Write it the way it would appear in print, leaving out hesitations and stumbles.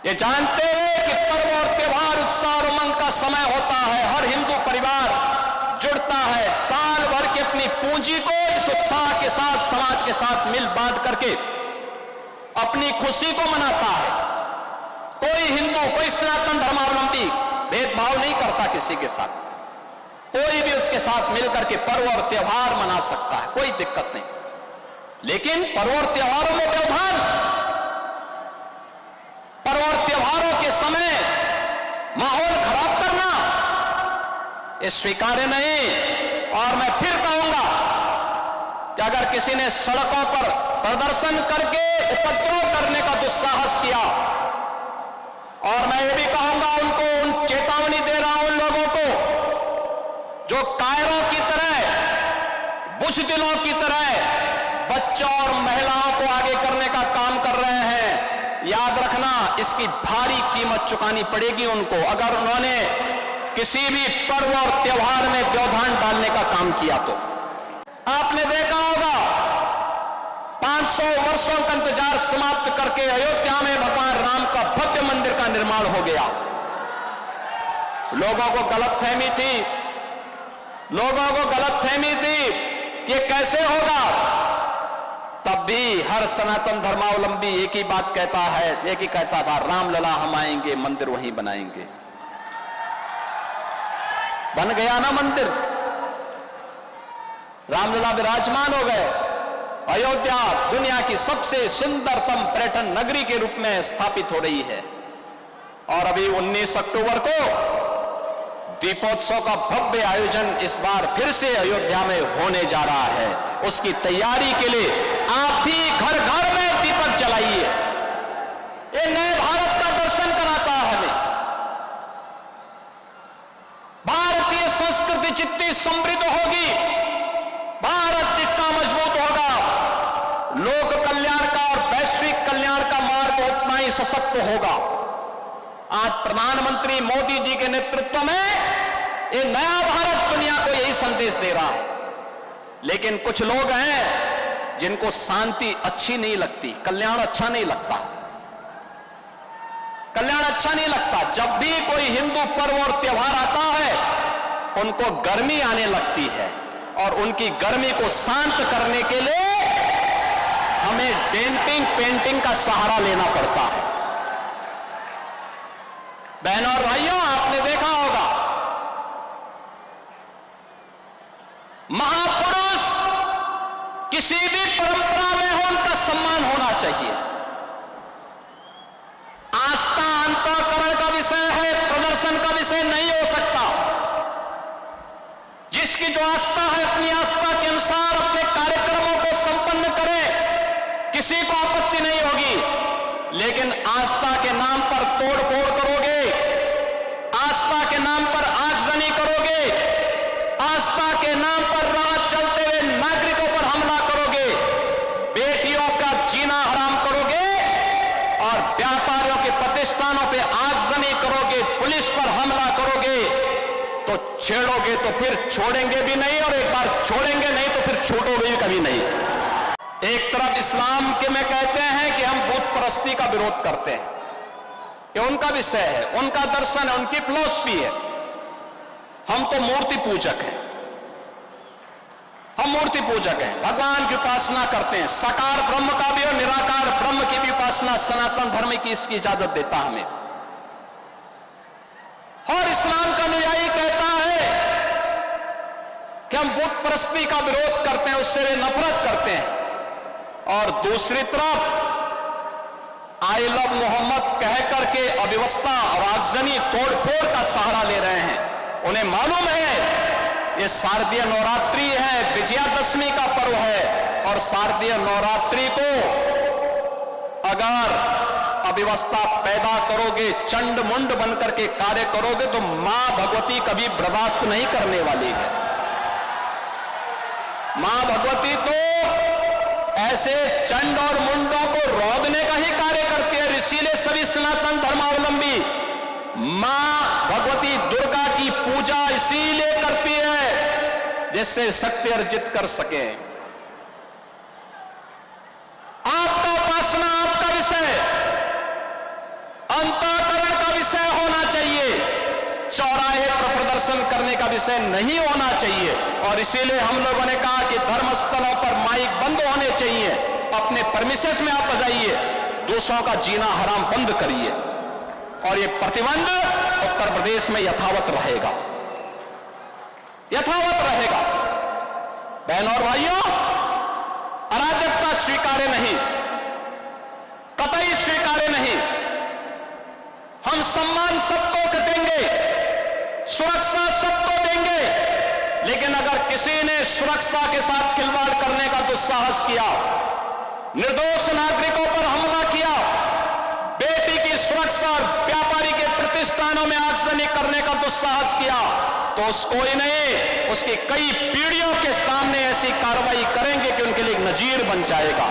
ये जानते हुए कि पर्व और त्योहार उत्साह और उमंग का समय होता है, हर हिंदू परिवार जुड़ता है, साल भर की अपनी पूंजी को इस उत्साह के साथ समाज के साथ मिल बांट करके अपनी खुशी को मनाता है। कोई हिंदू, कोई सनातन धर्मावलंबी भेदभाव नहीं करता किसी के साथ, कोई भी उसके साथ मिलकर के पर्व और त्योहार मना सकता है, कोई दिक्कत नहीं। लेकिन पर्व और त्योहारों में व्यवधान, पर्व और त्योहारों के समय माहौल खराब करना, ये स्वीकार्य नहीं। और मैं फिर कहूंगा कि अगर किसी ने सड़कों पर प्रदर्शन करके उपद्रव करने का दुस्साहस किया, और मैं ये भी कहूंगा उनको चेतावनी दे रहा हूं उन लोगों को जो कायरों की तरह, बुज़दिलों की तरह बच्चों और महिलाओं को आगे करने का काम कर रहे हैं, याद रखना इसकी भारी कीमत चुकानी पड़ेगी उनको, अगर उन्होंने किसी भी पर्व और त्योहार में व्यवधान डालने का काम किया तो। आपने देखा होगा 500 वर्षों का इंतजार समाप्त करके अयोध्या में भगवान राम का भव्य मंदिर का निर्माण हो गया। लोगों को गलतफहमी थी कि कैसे होगा, तब भी हर सनातन धर्मावलंबी एक ही बात कहता है, एक ही कहता था, रामलला हम आएंगे, मंदिर वहीं बनाएंगे। बन गया ना मंदिर, रामलला विराजमान हो गए। अयोध्या दुनिया की सबसे सुंदरतम पर्यटन नगरी के रूप में स्थापित हो रही है। और अभी 19 अक्टूबर को दीपोत्सव का भव्य आयोजन इस बार फिर से अयोध्या में होने जा रहा है। उसकी तैयारी के लिए आप भी घर घर में दीपक जलाइए। ये नए भारत का दर्शन कराता है हमें। भारतीय संस्कृति जितनी समृद्ध होगी, भारत जितना मजबूत होगा, लोक कल्याण का और वैश्विक कल्याण का मार्ग उतना ही सशक्त होगा। आज प्रधानमंत्री मोदी जी के नेतृत्व में ये नया भारत दुनिया को यही संदेश दे रहा है। लेकिन कुछ लोग हैं जिनको शांति अच्छी नहीं लगती, कल्याण अच्छा नहीं लगता, कल्याण अच्छा नहीं लगता। जब भी कोई हिंदू पर्व और त्योहार आता है उनको गर्मी आने लगती है, और उनकी गर्मी को शांत करने के लिए हमें पेंटिंग का सहारा लेना पड़ता है। बहनों और भाइयों, आपने देखा होगा महापुरुष किसी भी परंपरा में हो उनका सम्मान होना चाहिए। आस्था अंतःकरण का विषय है, प्रदर्शन का विषय नहीं हो सकता। जिसकी जो आस्था है अपनी आस्था के अनुसार अपने कार्यक्रमों को संपन्न करे, किसी को आपत्ति नहीं होगी। लेकिन आस्था के नाम पर तोड़फोड़ करोगे, आस्था के नाम पर आगजनी करोगे, आस्था के नाम पर राह चलते हुए नागरिकों पर हमला करोगे, बेटियों का जीना हराम करोगे और व्यापारियों के प्रतिष्ठानों पर आगजनी करोगे, पुलिस पर हमला करोगे, तो छेड़ोगे तो फिर छोड़ेंगे भी नहीं, और एक बार छोड़ेंगे नहीं तो फिर छोड़ोगे भी कभी नहीं। एक तरफ इस्लाम के में कहते हैं कि हम बुत परस्ती का विरोध करते हैं, ये उनका विषय है, उनका दर्शन है, उनकी फिलॉसफी है। हम तो मूर्ति पूजक हैं, हम मूर्ति पूजक हैं, भगवान की उपासना करते हैं। साकार ब्रह्म का भी और निराकार ब्रह्म की भी उपासना सनातन धर्म की इसकी इजाजत देता हमें। और इस्लाम का अनुयायी कहता है कि हम बुत परस्ती का विरोध करते हैं, उससे वे नफरत करते हैं। और दूसरी तरफ आई लव मोहम्मद कह करके अव्यवस्था और आगजनी तोड़फोड़ का सहारा ले रहे हैं। उन्हें मालूम है ये शारदीय नवरात्रि है, विजयादशमी का पर्व है, और शारदीय नवरात्रि को अगर अव्यवस्था पैदा करोगे, चंड मुंड बनकर के कार्य करोगे, तो मां भगवती कभी बर्दाश्त नहीं करने वाली है। मां भगवती तो ऐसे चंड और मुंडों को रोकने का ही कार्य करती है। इसीलिए सभी सनातन धर्मावलंबी मां भगवती दुर्गा की पूजा इसीलिए करती है जिससे शक्ति अर्जित कर सके। आपका उपासना आपका विषय, अंत का विषय नहीं होना चाहिए। और इसीलिए हम लोगों ने कहा कि धर्मस्थलों पर माइक बंद होने चाहिए, अपने परमिसेस में आप बजाइए, दूसरों का जीना हराम बंद करिए। और ये प्रतिबंध उत्तर प्रदेश में यथावत रहेगा, यथावत रहेगा। बहनों और भाइयों, अराजकता स्वीकार्य नहीं, कतई स्वीकार्य नहीं। हम सम्मान सबको देंगे, सुरक्षा सबको देंगे, लेकिन अगर किसी ने सुरक्षा के साथ खिलवाड़ करने का दुस्साहस किया, निर्दोष नागरिकों पर हमला किया, बेटी की सुरक्षा और व्यापारी के प्रतिष्ठानों में आगजनी करने का दुस्साहस किया, तो उसको ही नहीं, उसकी कई पीढ़ियों के सामने ऐसी कार्रवाई करेंगे कि उनके लिए एक नजीर बन जाएगा।